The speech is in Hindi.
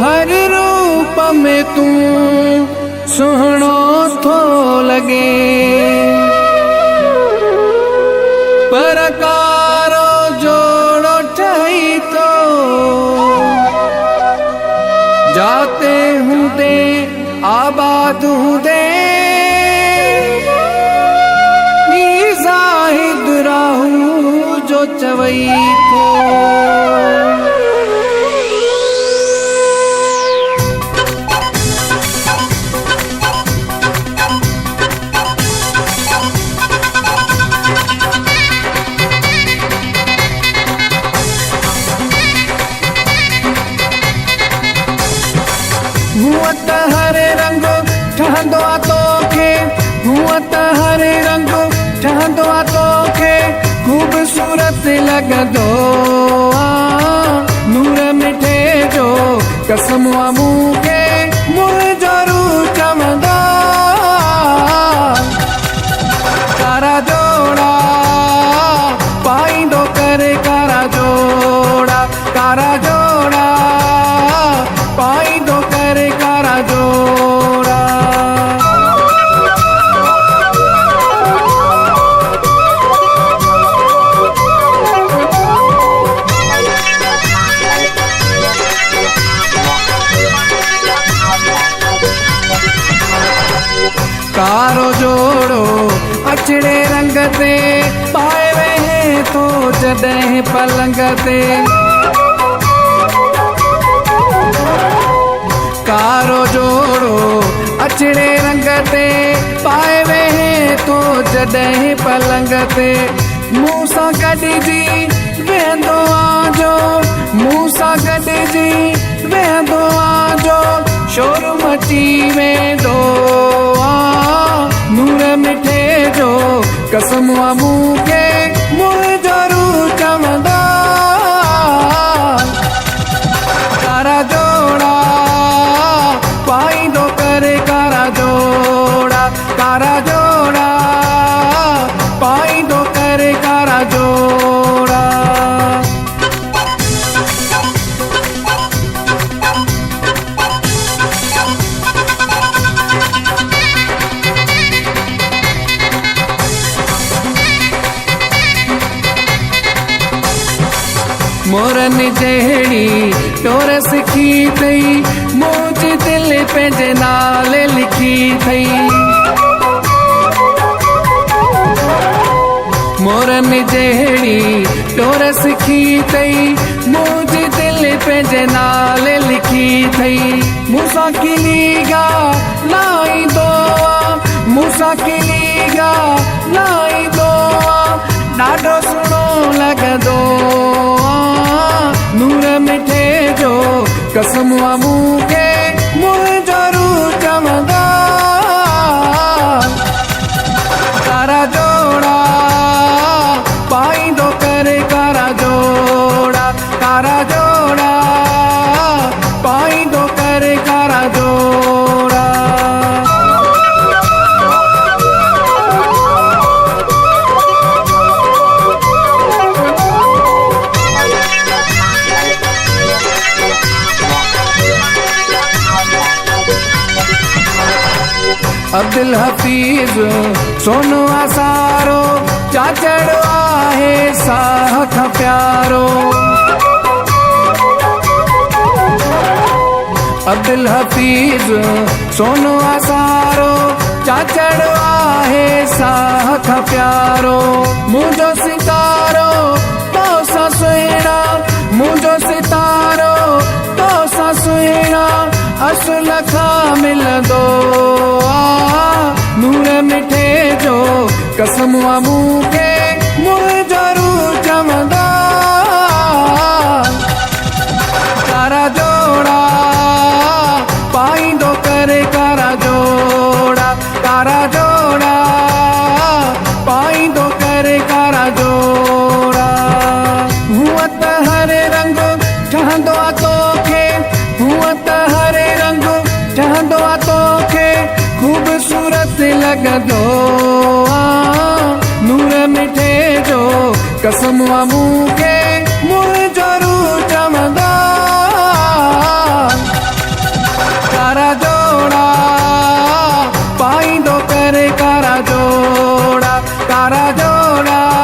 हर रूप में तू सुहणो थो लगे, परकारो जोड़ो ठही तो जाते हूंदे आबाद हूंदे नी ज़ाहिद राहू जो चवई थो। हुआ त हर रंग ठहंदो आ तोखे, हुआ त हर रंग ठहंदो आ तोखे, खूबसूरत लॻंदो नूर मिठे जो कसम आ मूंखे मुंहिंजो रूह चवंदा। कारा जोड़ा पाईंदो करे कारा जोड़ा, कारा जोड़ा पाईंदो करे कारा जोड़ा। कारो जोड़ो अछड़े रंग ते पाए वेहे तो जॾहिं पलंग ते, कारो जोड़ो अछड़े रंग ते पाए वेहे तो जॾहिं पलंग ते, मूंसां गॾिजी वेंदो आजो, मूंसां गॾिजी वेंदो आजो, शोर मची वेंदो नूर मिठे जो कसम आ मूंखे मुंहिंजो रूह चवंदा। कारा जोड़ा पाईंदो करे कारा जोड़ा, कारा जोड़ा पाईंदो करे कारा जोड़ा। मोरन जहिड़ी टोर सिखी थई, मुंहिंजे दिल पंहिंजे नाले लिखी थई। मोरन जहिड़ी टोर सिखी थई, मुंहिंजे दिल पंहिंजे नाले लिखी थई। मूंसां किलीगा लाईंदो मूंसां किलीगा लाईंदो ॾाढो सुहिणो लॻंदो नूर मिठे जो कसम आ मूंखे मुंहिंजो रूह चवंदा। कारा जोड़ा पाईंदो करे कारा जोड़ा, कारा जोड़ा पाईंदो करे कारा जोड़ा। अब्दुल हफीज सोनो आसारो चाचड़ आहे साह खां प्यारो। अब्दुल हफीज सोनो आसारो चाचड़ आहे साह खां प्यारो। मुंहिंजो सितारो तो सां सुहिणा, मुंहिंजो सितारो तो सां सुहिणा, असुल खां मिलंदो नूर मिठे जो कसम आ मूंखे मुंहिंजो रूह चवंदा। कारा जोड़ा पाईंदो करे कारा जोड़ा, कारा जोड़ा पाईंदो करे कारा जोड़ा। हुआ त हर रंग ठहंदो आ तोखे, हुआ त हर रंग ठहंदो आ तोखे, खूबसूरत लॻंदो नूर मिठे जो कसम आ मूंखे मुंहिंजो रूह चवंदा। जोड़ा।